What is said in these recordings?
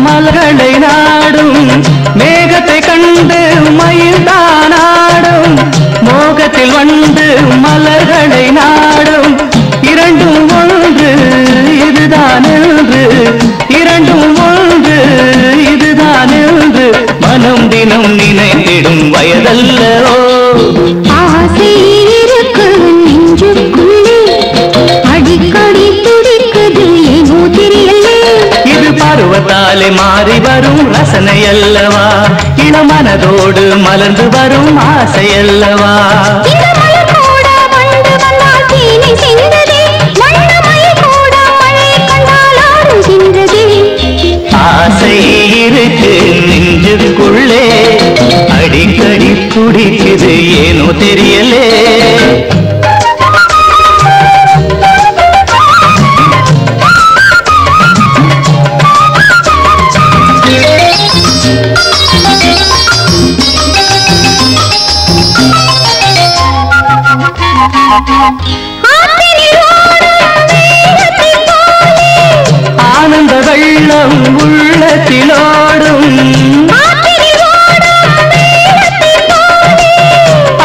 மலர்களை நாடும் மேகத்தை கண்டு மயில்தானாடும் மோகத்தில் வந்து மலர்களை நாடும் இரண்டும் ஒன்று இதுதான் என்று இரண்டும் ஒன்று இதுதான் என்று மனம் தினம் நினைத்திடும் வயதல்லவோ ஆசை இருக்கு நெஞ்சுக்குள்ளே அடிக்கடி துடிக்குது ஏனோ தெரியலே இது பருவத்தாலே மாறி வரும் ரசனை அல்லவா இளமனதோடு மலர்ந்து வரும் ஆசை அல்லவா ஆசை இருக்கு நெஞ்சுக்குள்ளே அடிக்கடி துடிக்குது ஏனோ தெரியலே ஆனந்த வெள்ளம் உள்ளத்திலோடும்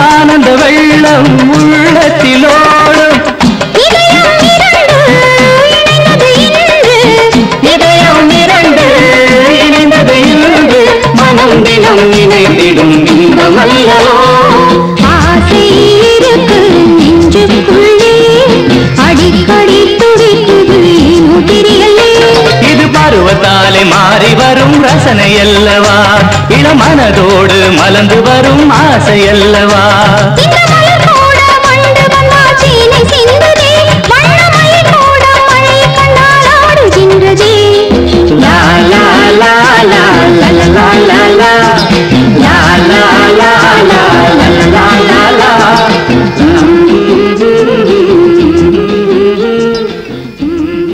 ஆனந்த வெள்ளம் உள்ளத்திலோடும் இதயம் இரண்டு இணைந்தது இன்று மனம் தினம் நினைத்திடும் இன்பமல்லவோ ஆசை இருக்கு நெஞ்சுக்குள்ளே அடிக்கடி துடிக்குது ஏனோ தெரியலே இது பருவத்தாலே மாறி வரும் ரசனை அல்லவா இளமனதோடு மலர்ந்து வரும் ஆசை அல்லவா லா லா லா லா லா லா லா லா லா லா லா